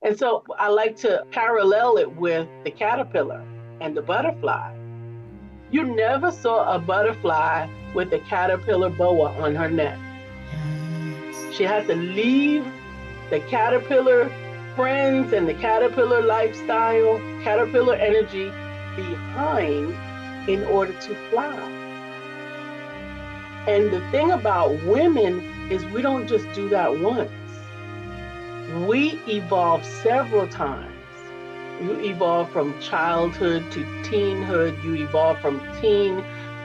And so I like to parallel it with the caterpillar and the butterfly. You never saw a butterfly with a caterpillar boa on her neck. Yes. She had to leave the caterpillar friends and the caterpillar lifestyle, caterpillar energy behind in order to fly. And the thing about women is we don't just do that once. We evolve several times. You evolve from childhood to teenhood, you evolve from teen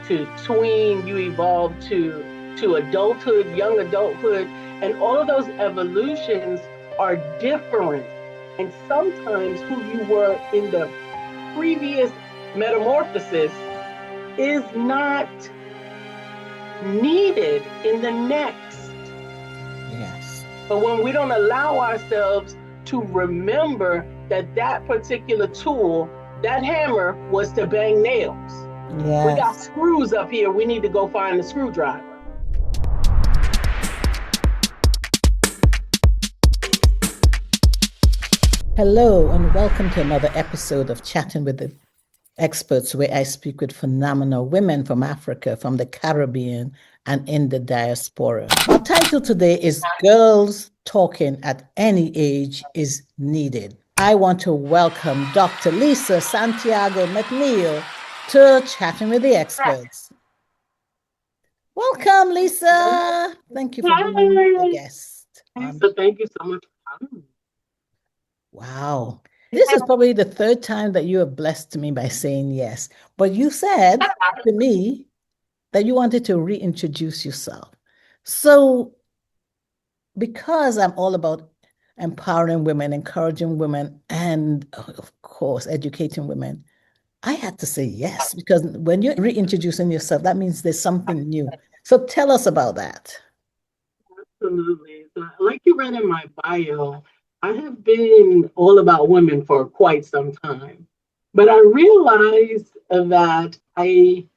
to tween, you evolve to adulthood, young adulthood, and all of those evolutions are different. And sometimes who you were in the previous metamorphosis is not needed in the next. Yes. But when we don't allow ourselves to remember that that particular tool, that hammer was to bang nails. We got Yes. screws up here. We need to go find a screwdriver. Hello, and welcome to another episode of Chatting with the Experts, where I speak with phenomenal women from Africa, from the Caribbean, and in the diaspora. Our title today is Girls Talking at Any Age is Needed. I want to welcome Dr. Lisa Santiago McNeil to Chatting with the Experts. Welcome, Lisa. Thank you for being a guest. So thank you so much for having me. Wow. This is probably the third time that you have blessed me by saying yes. But you said to me that you wanted to reintroduce yourself. So, because I'm all about empowering women, encouraging women, and of course, educating women, I had to say yes, because when you're reintroducing yourself, that means there's something new. So tell us about that. Absolutely. So, like you read in my bio, I have been all about women for quite some time. But I realized that I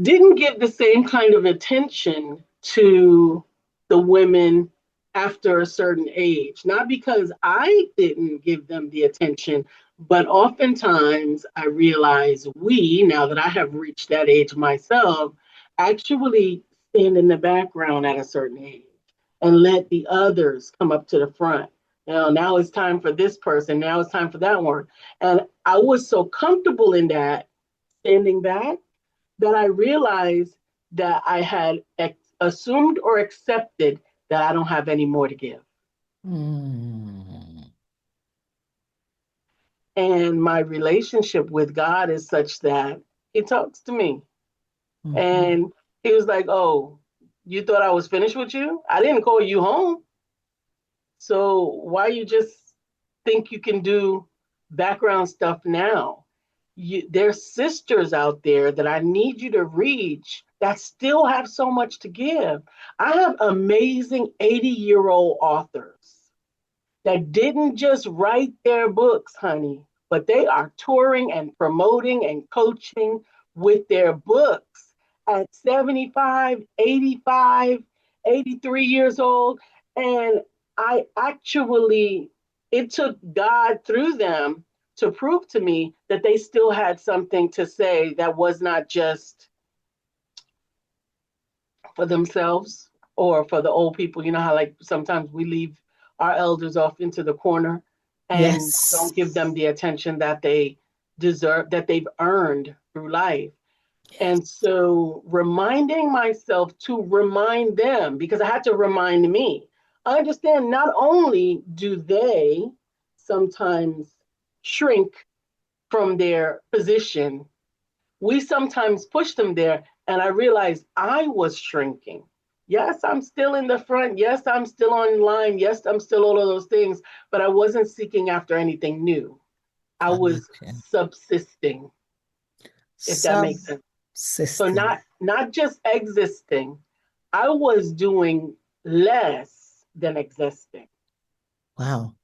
didn't give the same kind of attention to the women after a certain age. Not because I didn't give them the attention, but oftentimes I realize we, now that I have reached that age myself, actually stand in the background at a certain age and let the others come up to the front. Now it's time for this person. Now it's time for that one. And I was so comfortable in that, standing back, that I realized that I had assumed or accepted that I don't have any more to give. Mm. And my relationship with God is such that He talks to me. Mhm. And He was like, "Oh, you thought I was finished with you? I didn't call you home. So why you just think you can do background stuff now? There's sisters out there that I need you to reach that still have so much to give. I have amazing 80-year-old authors that didn't just write their books, honey, but they are touring and promoting and coaching with their books at 75, 85, 83 years old. And it took God through them to prove to me that they still had something to say that was not just for themselves or for the old people. You know how, like, sometimes we leave our elders off into the corner and Yes. don't give them the attention that they deserve, that they've earned through life. And so reminding myself to remind them, because I had to remind me. I understand not only do they sometimes shrink from their position, we sometimes push them there. And I realized I was shrinking. Yes, I'm still in the front. Yes, I'm still online. Yes, I'm still all of those things, but I wasn't seeking after anything new. I was Gotcha. subsisting, if that makes sense. So Subsisting. not just existing, I was doing less than existing. Wow.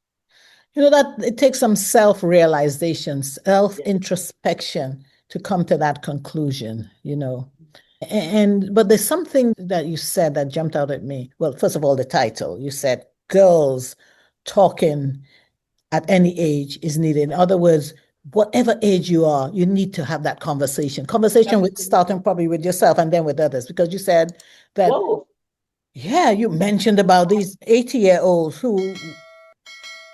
You know, that it takes some self-realization, self-introspection to come to that conclusion, you know. But there's something that you said that jumped out at me. Well, first of all, the title. You said girls talking at any age is needed. In other words, whatever age you are, you need to have that conversation. Conversation with starting probably with yourself and then with others, because you said that, Whoa. yeah, you mentioned about these 80-year-olds who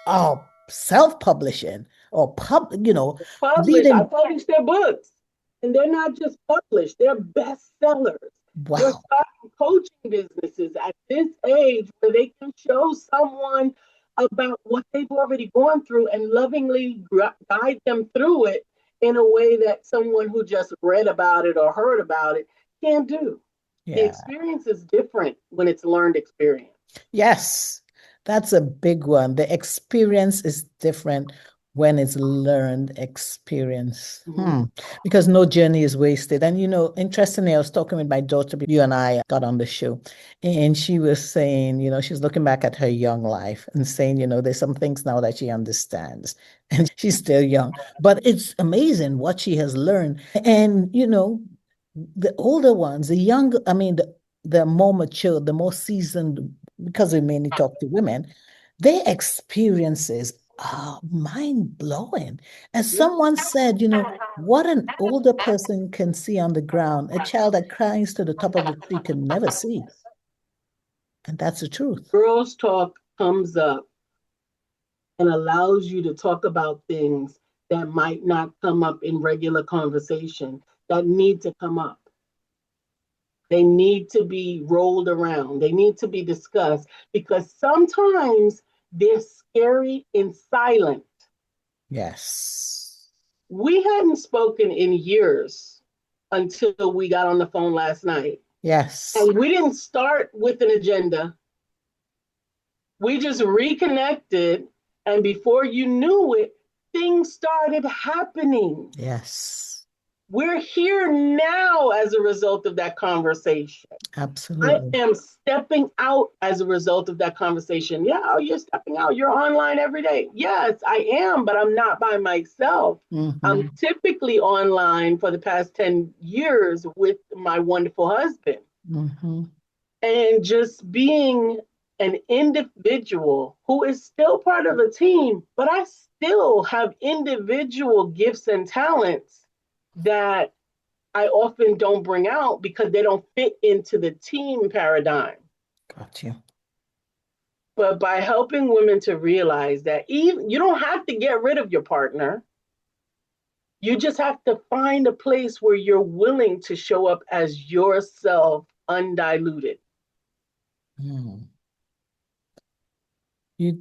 are self-publishing or Published. I leading. published their books. And they're not just published, they're bestsellers. They're Wow. starting coaching businesses at this age where they can show someone about what they've already gone through and lovingly guide them through it in a way that someone who just read about it or heard about it can't do. The Yeah. experience is different when it's learned experience. Yes, that's a big one. The experience is different when it's learned experience. Because no journey is wasted. And interestingly, I was talking with my daughter, you and I got on the show, and she was saying, she's looking back at her young life and saying, there's some things now that she understands. And she's still young, but it's amazing what she has learned. And, the older ones, the more mature, the more seasoned, because we mainly talk to women, their experiences are mind-blowing. As someone said, what an older person can see on the ground, a child that climbs to the top of the tree can never see. And that's the truth. Girls Talk comes up and allows you to talk about things that might not come up in regular conversation that need to come up. They need to be rolled around. They need to be discussed because sometimes they're scary and silent. Yes. We hadn't spoken in years until we got on the phone last night. Yes. And we didn't start with an agenda. We just reconnected. And before you knew it, things started happening. Yes. We're here now as a result of that conversation. Absolutely. I am stepping out as a result of that conversation. Yeah, oh, you're stepping out. You're online every day. Yes, I am, but I'm not by myself. I'm typically online for the past 10 years with my wonderful husband. And just being an individual who is still part of a team, but I still have individual gifts and talents that I often don't bring out because they don't fit into the team paradigm. Got you. But by helping women to realize that even you don't have to get rid of your partner, you just have to find a place where you're willing to show up as yourself undiluted. You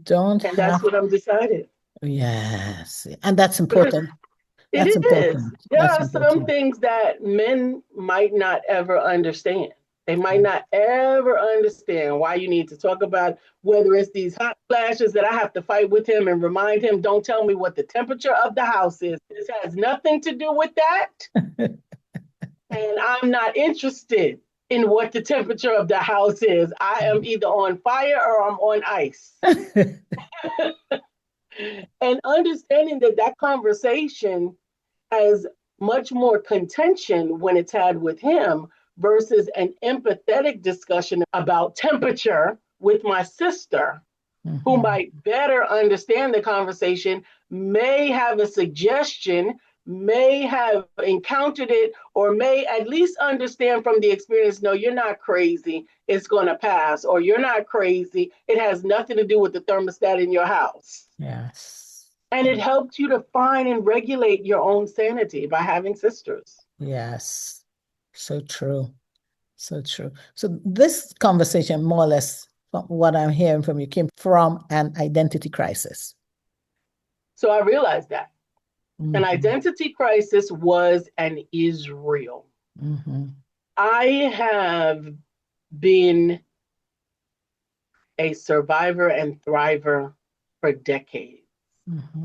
don't and that's what I'm decided. Yes. And that's important. That's It is. important. There That's are some important. things that men might not ever understand. They might not ever understand why you need to talk about whether it's these hot flashes that I have to fight with him and remind him, don't tell me what the temperature of the house is. This has nothing to do with that. And I'm not interested in what the temperature of the house is. I am either on fire or I'm on ice. And understanding that that conversation has much more contention when it's had with him versus an empathetic discussion about temperature with my sister, who might better understand the conversation, may have a suggestion, may have encountered it, or may at least understand from the experience, no, you're not crazy, it's going to pass, or you're not crazy, it has nothing to do with the thermostat in your house. Yes. And it helps you to find and regulate your own sanity by having sisters. Yes. So true. So true. So this conversation, more or less, from what I'm hearing from you, came from an identity crisis. So I realized that. An identity crisis was and is real. I have been a survivor and thriver for decades.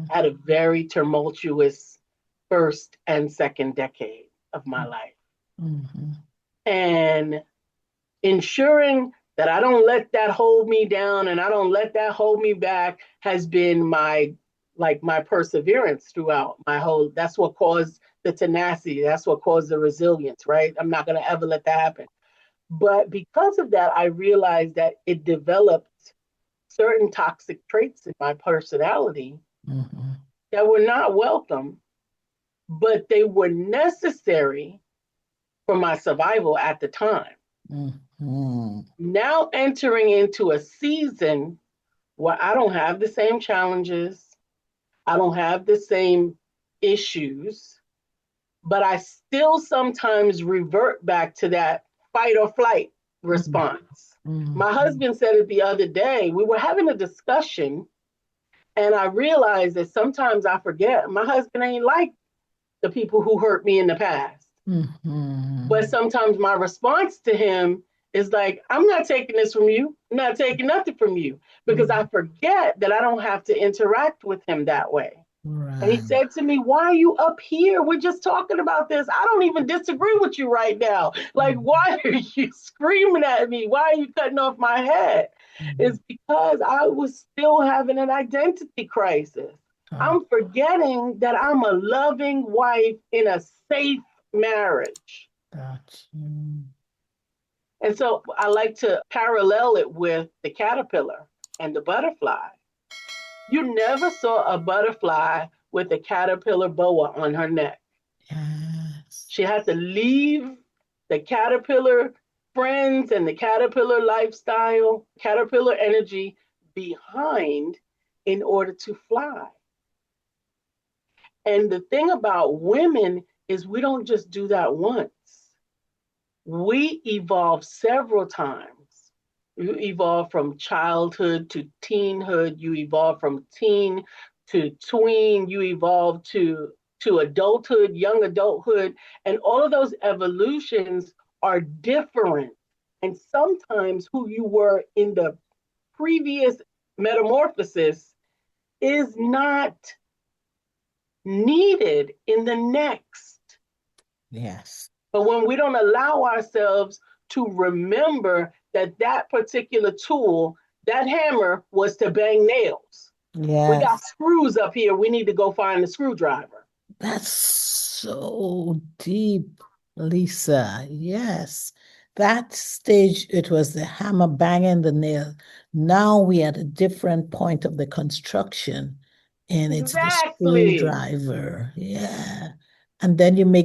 Had a very tumultuous first and second decade of my life. And ensuring that I don't let that hold me down and I don't let that hold me back has been my perseverance throughout my whole, that's what caused the tenacity. That's what caused the resilience, right? I'm not going to ever let that happen. But because of that, I realized that it developed certain toxic traits in my personality Mm-hmm. that were not welcome, but they were necessary for my survival at the time. Mm-hmm. Now entering into a season where I don't have the same challenges, I don't have the same issues, but I still sometimes revert back to that fight or flight response. Mm-hmm. My husband said it the other day. We were having a discussion, and I realized that sometimes I forget my husband ain't like the people who hurt me in the past. Mm-hmm. But sometimes my response to him is like, I'm not taking this from you. I'm not taking nothing from you, because I forget that I don't have to interact with him that way. And he Right. said to me, why are you up here? We're just talking about this. I don't even disagree with you right now. Like, why are you screaming at me? Why are you cutting off my head? Mm-hmm. It's because I was still having an identity crisis. I'm forgetting that I'm a loving wife in a safe marriage. Got you. And so I like to parallel it with the caterpillar and the butterfly. You never saw a butterfly with a caterpillar boa on her neck. Yes. She had to leave the caterpillar friends and the caterpillar lifestyle, caterpillar energy behind in order to fly. And the thing about women is we don't just do that once. We evolve several times. You evolve from childhood to teenhood, you evolve from teen to tween, you evolve to adulthood, young adulthood, and all of those evolutions are different. And sometimes who you were in the previous metamorphosis is not needed in the next. Yes. But when we don't allow ourselves to remember that that particular tool, that hammer was to bang nails. We got Yes. screws up here. We need to go find the screwdriver. That's so deep, Lisa. Yes. That stage, it was the hammer banging the nail. Now we at a different point of the construction, and it's the Exactly. screwdriver. Yeah. And then you may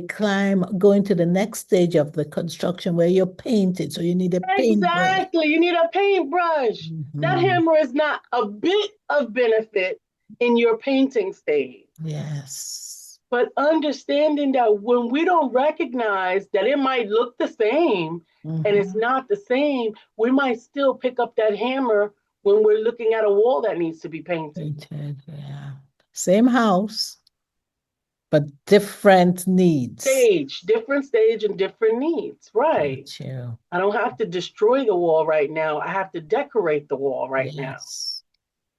go into the next stage of the construction where you're painted. So you need a paintbrush. Exactly. You need a paintbrush. That Mhm. hammer is not a bit of benefit in your painting stage. Yes. But understanding that when we don't recognize that it might look the same and it's Mhm. not the same, we might still pick up that hammer when we're looking at a wall that needs to be painted. Painted, yeah. Same house, but different needs. Different stage and different needs, right? Got you. I don't have to destroy the wall right now. I have to decorate the wall right now. Yes.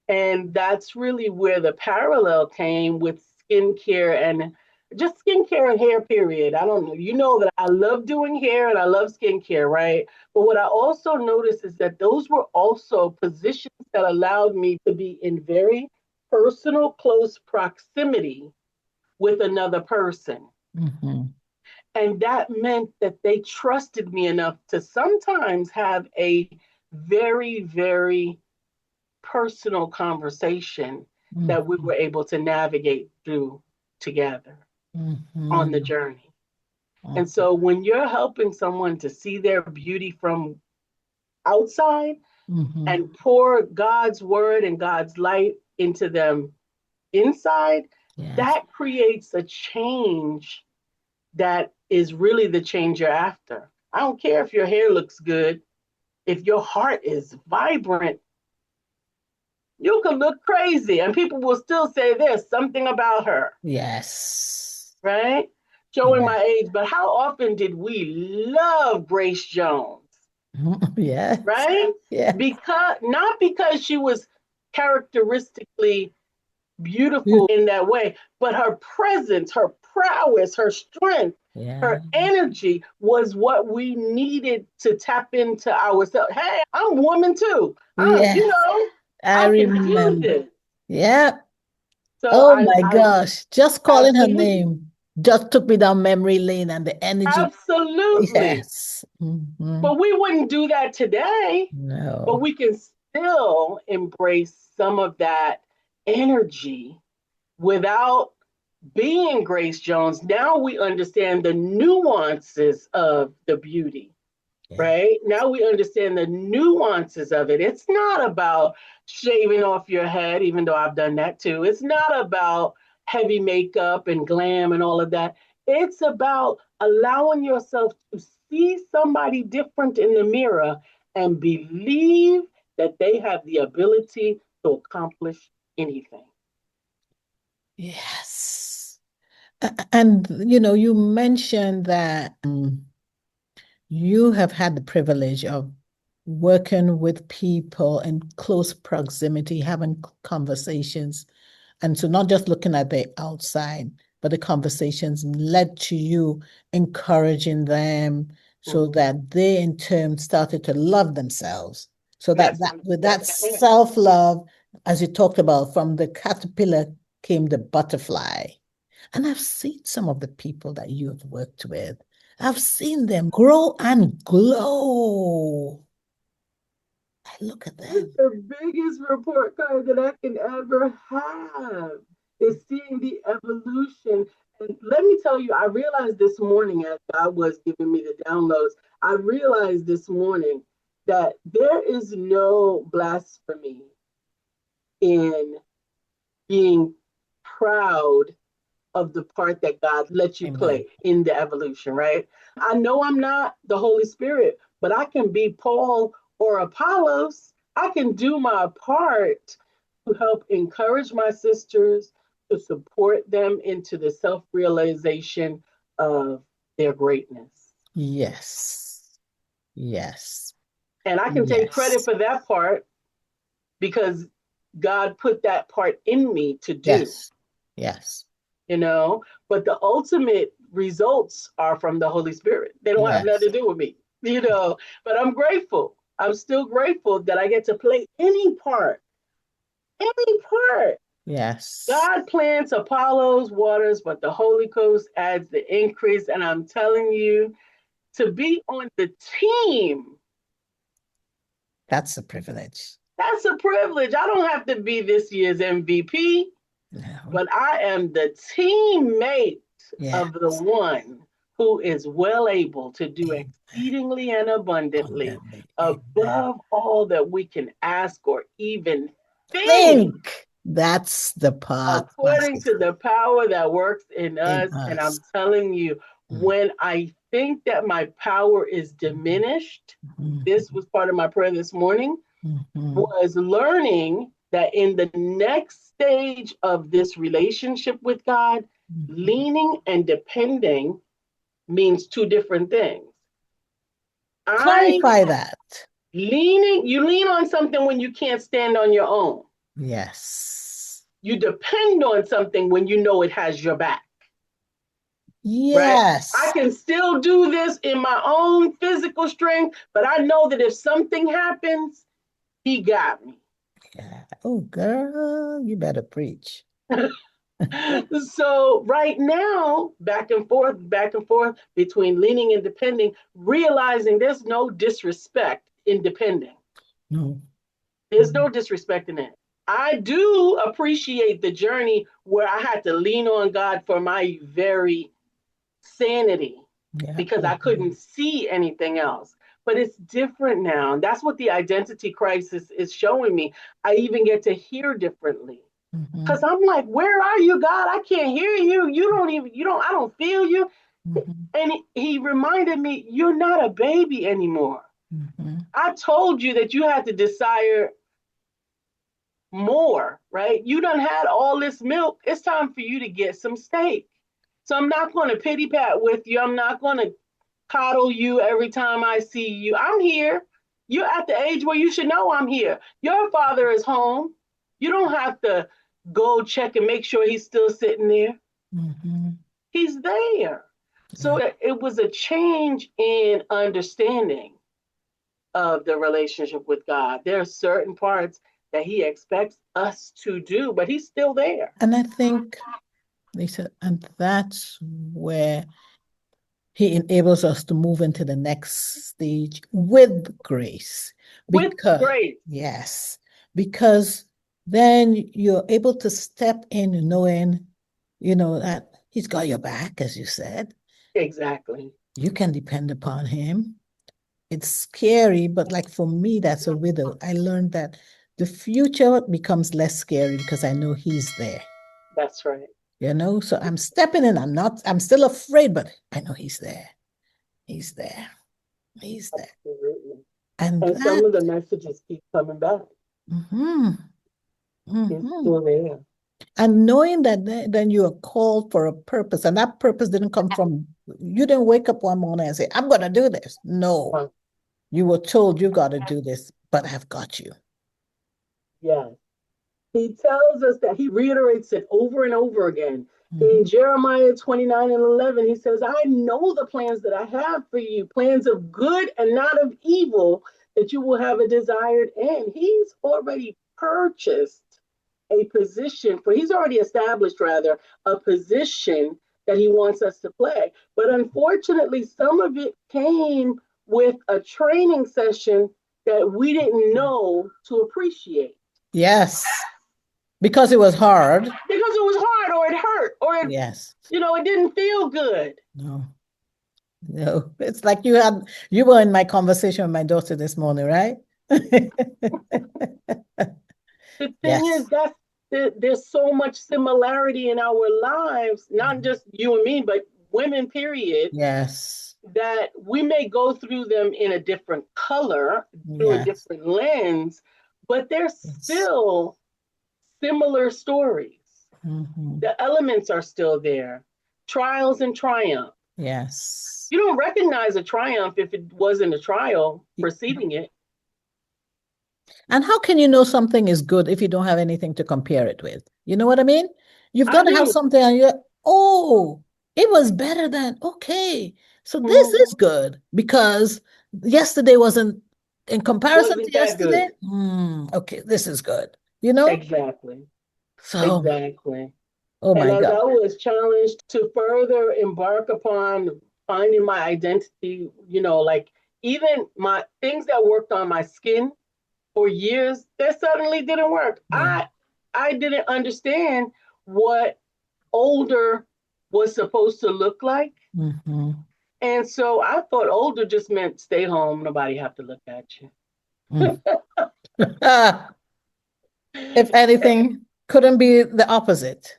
And that's really where the parallel came with skincare and just skincare and hair, period. I don't know. You know that I love doing hair and I love skincare, right? But what I also noticed is that those were also positions that allowed me to be in very personal, close proximity with another person. Mm-hmm. And that meant that they trusted me enough to sometimes have a very, very personal conversation that we Mm-hmm. were able to navigate through together on the Mm-hmm. journey. And so when you're helping someone to see their beauty from outside Mm-hmm. and pour God's word and God's light into them inside, Yes. that creates a change that is really the change you're after. I don't care if your hair looks good, if your heart is vibrant, you could look crazy and people will still say there's something about her, Yes. right? Showing Yeah. my age, but how often did we love Grace Jones, Yes. right? Yeah. Not because she was characteristically beautiful in that way, but her presence, her prowess, her strength, Yeah. her energy was what we needed to tap into ourselves. Hey, I'm a woman too. Yes. I I can do remember. this. Yeah. So Oh I, my I gosh. Just calling her absolutely, name just took me down memory lane and the energy. absolutely. Yes. Mm-hmm. But we wouldn't do that today. But No. we can still embrace some of that energy without being Grace Jones. Now we understand the nuances of the beauty, Yeah. right? Now we understand the nuances of it. It's not about shaving off your head, even though I've done that too. It's not about heavy makeup and glam and all of that. It's about allowing yourself to see somebody different in the mirror and believe that they have the ability to accomplish anything. Yes. And you mentioned that you have had the privilege of working with people in close proximity, having conversations. And so not just looking at the outside, but the conversations led to you encouraging them so that they in turn started to love themselves. So that, Yes. with that self-love, as you talked about, from the caterpillar came the butterfly. And I've seen some of the people that you have worked with. I've seen them grow and glow. I look at them. The biggest report card that I can ever have is seeing the evolution. And let me tell you, I realized this morning as God was giving me the downloads, I realized this morning that there is no blasphemy in being proud of the part that God lets you Amen. play in the evolution, right? I know I'm not the Holy Spirit, but I can be Paul or Apollos. I can do my part to help encourage my sisters, to support them into the self realization of their greatness. Yes. Yes. And I can take credit Yes. for that part because God put that part in me to do. Yes. Yes. But the ultimate results are from the Holy Spirit. They don't have Yes. nothing to do with me. But I'm grateful. I'm still grateful that I get to play any part, any part. Yes. God plants Apollo's waters, but the Holy Ghost adds the increase. And I'm telling you, to be on the team, That's a privilege. that's a privilege. I don't have to be this year's MVP, No. but I am the teammate Yes. of the one who is well able to do exceedingly and abundantly Abundantly. Amen. above all that we can ask or even think, Think. That's the part, my according to sister, the power that works in in us. And us. I'm telling you, when I think that my power is diminished, this was part of my prayer this morning, was learning that in the next stage of this relationship with God, leaning and depending means two different things. I Clarify that. you lean on something when you can't stand on your own. Yes. You depend on something when you know it has your back, right? I Yes. can still do this in my own physical strength, but I know that if something happens, he got me. Yeah. Oh, girl, you better preach. So right now, back and forth between leaning and depending, realizing there's no disrespect in depending. No. There's no disrespect in it. I do appreciate the journey where I had to lean on God for my very sanity Yeah. because I couldn't see anything else. But it's different now. And that's what the identity crisis is showing me. I even get to hear differently. Because I'm like, where are you, God? I can't hear you. I don't feel you. And he reminded me, you're not a baby anymore. I told you that you had to desire more, right? You done had all this milk. It's time for you to get some steak. So I'm not going to pity pat with you. I'm not going to coddle you every time I see you. I'm here. You're at the age where you should know I'm here. Your father is home. You don't have to go check and make sure he's still sitting there. He's there. So it was a change in understanding of the relationship with God. There are certain parts that he expects us to do, but he's still there. And I think, Lisa, and that's where He enables us to move into the next stage with grace. With grace. Yes, because then you're able to step in knowing, that he's got your back, as you said. Exactly. You can depend upon him. It's scary, but like for me, that's a widow. I learned that the future becomes less scary because I know he's there. That's right. So I'm stepping in. I'm still afraid, but I know he's there. He's there. He's there. Absolutely. And And some of the messages keep coming back. Mhm, It's mhm. still there. And knowing that then you are called for a purpose, and that purpose didn't come from, you didn't wake up one morning and say, I'm going to do this. No, you were told you got to do this, but I've got you. Yes. He tells us that, he reiterates it over and over again. In Jeremiah 29:11, he says, I know the plans that I have for you, plans of good and not of evil, that you will have a desired end. He's already purchased a position, he's already established, rather, a position that he wants us to play. But unfortunately, some of it came with a training session that we didn't know to appreciate. Yes. Because it was hard. Because it was hard, or it hurt, or it, yes, it didn't feel good. No, it's like you were in my conversation with my daughter this morning, right? The thing is, there's so much similarity in our lives, not just you and me, but women, period. Yes. That we may go through them in a different color, through a different lens, but they're still similar stories. The elements are still there. Trials and triumph. Yes. You don't recognize a triumph if it wasn't a trial preceding it. And how can you know something is good if you don't have anything to compare it with? You know what I mean? You've got to have something and it was better than, okay. So this is good because yesterday wasn't, in comparison to yesterday. Okay, this is good. Exactly. So, exactly. Oh my and as God. I was challenged to further embark upon finding my identity, like even my things that worked on my skin for years, that suddenly didn't work. I didn't understand what older was supposed to look like. And so I thought older just meant stay home, nobody have to look at you. If anything, couldn't be the opposite.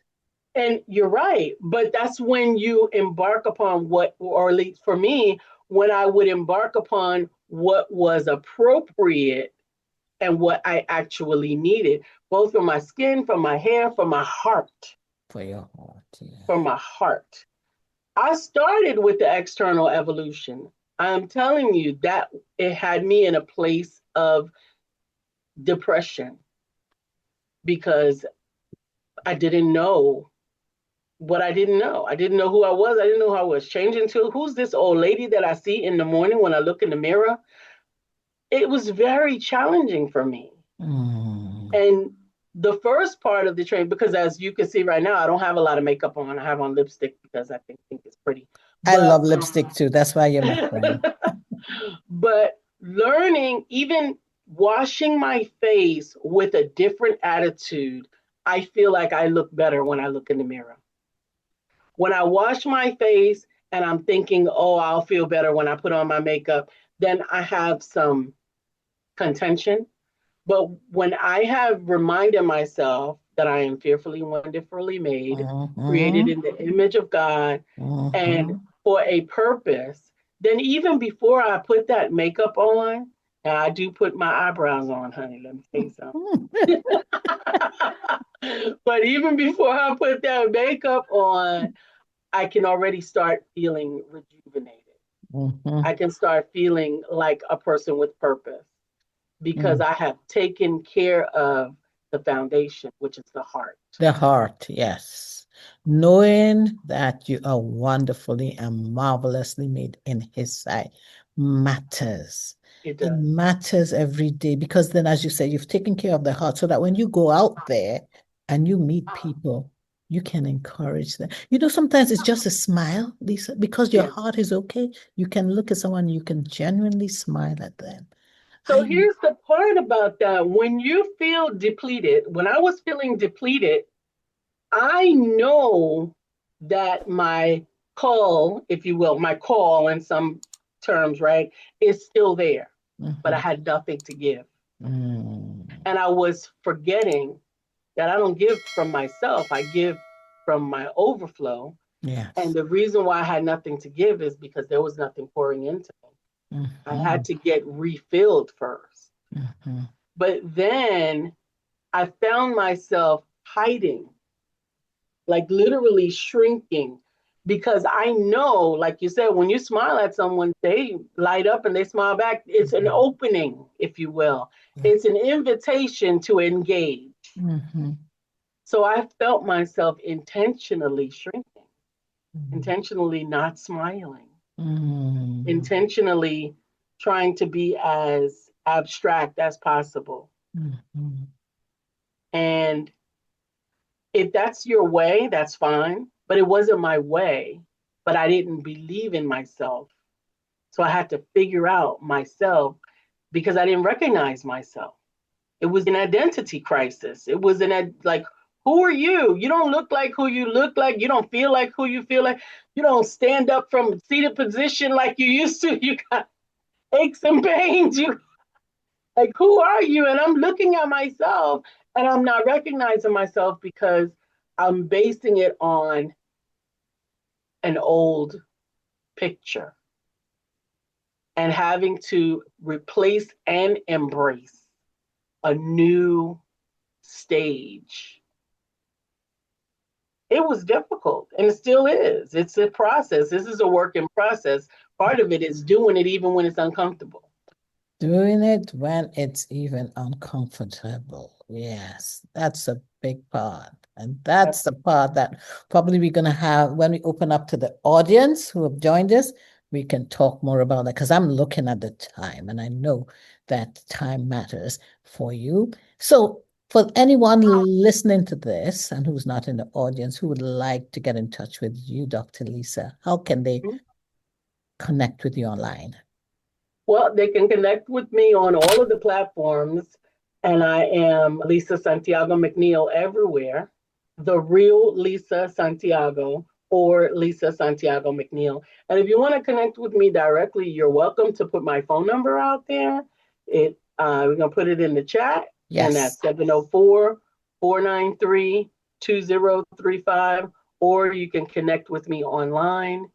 And you're right. But that's when you embark upon or at least for me, when I would embark upon what was appropriate and what I actually needed, both for my skin, for my hair, for my heart. For your heart, yeah. For my heart. I started with the external evolution. I'm telling you that it had me in a place of depression because I didn't know what I didn't know. I didn't know who I was. I didn't know who I was changing to. Who's this old lady that I see in the morning when I look in the mirror? It was very challenging for me. And the first part of the training, because as you can see right now, I don't have a lot of makeup on. I have on lipstick because I think it's pretty. I love lipstick too. That's why you're my friend. But learning, even washing my face with a different attitude, I feel like I look better when I look in the mirror. When I wash my face and I'm thinking, oh, I'll feel better when I put on my makeup, then I have some contention. But when I have reminded myself that I am fearfully, wonderfully made, created in the image of God, and for a purpose, then even before I put that makeup on, and I do put my eyebrows on, honey, let me tell you something. But even before I put that makeup on, I can already start feeling rejuvenated. I can start feeling like a person with purpose because I have taken care of the foundation, which is the heart. The heart, yes. Knowing that you are wonderfully and marvelously made in His sight matters. It does. It matters every day because then, as you said, you've taken care of the heart so that when you go out there and you meet people, you can encourage them. You know, sometimes it's just a smile, Lisa, because your Yes. heart is okay. You can look at someone, you can genuinely smile at them. So I, here's the part about that. When you feel depleted, when I was feeling depleted, I know that my call, if you will, my call in some terms, right, is still there, but I Mhm. had nothing to give. Mm. And I was forgetting that I don't give from myself, I give from my overflow. And Yes. the reason why I had nothing to give is because there was nothing pouring into me. I had Mhm. to get refilled first. Mhm. But then I found myself hiding, like literally shrinking, because I know, like you said, when you smile at someone, they light up and they smile back. It's an Mhm. opening, if you will, Yeah. it's an invitation to engage. Mhm. So I felt myself intentionally shrinking, Mhm. intentionally not smiling, Mhm. intentionally trying to be as abstract as possible. Mhm. And if that's your way, that's fine. But it wasn't my way. But I didn't believe in myself. So I had to figure out myself because I didn't recognize myself. It was an identity crisis. It was like, who are you? You don't look like who you look like. You don't feel like who you feel like. You don't stand up from a seated position like you used to. You got aches and pains. You like, who are you? And I'm looking at myself and I'm not recognizing myself because I'm basing it on an old picture and having to replace and embrace a new stage. It was difficult and it still is. It's a process. This is a work in process. Part of it is doing it even when it's uncomfortable. Doing it when it's even uncomfortable. Yes, that's a big part. And that's the part that probably we're going to have when we open up to the audience who have joined us. We can talk more about that because I'm looking at the time and I know that time matters for you. So, for anyone listening to this and who's not in the audience who would like to get in touch with you, Dr. Lisa, how can they connect with you online? Well, they can connect with me on all of the platforms, and I am Lisa Santiago McNeil everywhere. The real Lisa Santiago or Lisa Santiago McNeil. And if you want to connect with me directly, you're welcome to put my phone number out there. We're gonna put it in the chat, and Yes. that's 704-493-2035. Or you can connect with me online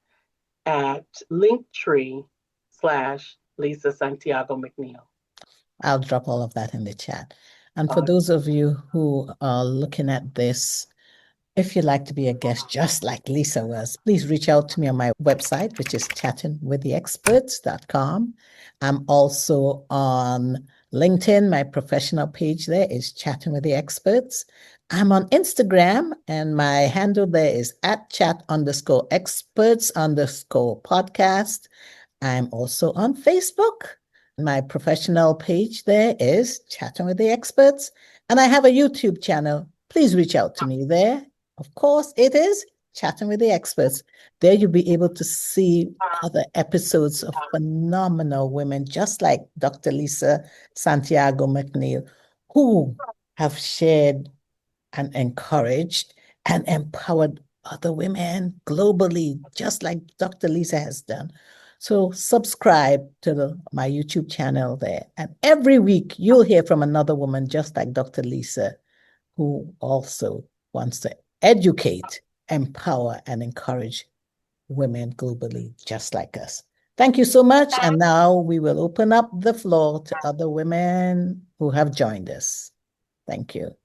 at Linktree/Lisa Santiago McNeil. I'll drop all of that in the chat. And for Uh, those of you who are looking at this, if you'd like to be a guest just like Lisa was, please reach out to me on my website, which is chattingwiththeexperts.com. I'm also on LinkedIn. My professional page there is Chatting with the Experts. I'm on Instagram, and my handle there is at chat_experts_podcast. I'm also on Facebook. My professional page there is Chatting with the Experts. And I have a YouTube channel. Please reach out to me there. Of course, it is Chatting with the Experts. There you'll be able to see other episodes of phenomenal women, just like Dr. Lisa Santiago McNeil, who have shared and encouraged and empowered other women globally, just like Dr. Lisa has done. So subscribe to my YouTube channel there. And every week you'll hear from another woman just like Dr. Lisa, who also wants to educate, empower, and encourage women globally just like us. Thank you so much. And now we will open up the floor to other women who have joined us. Thank you.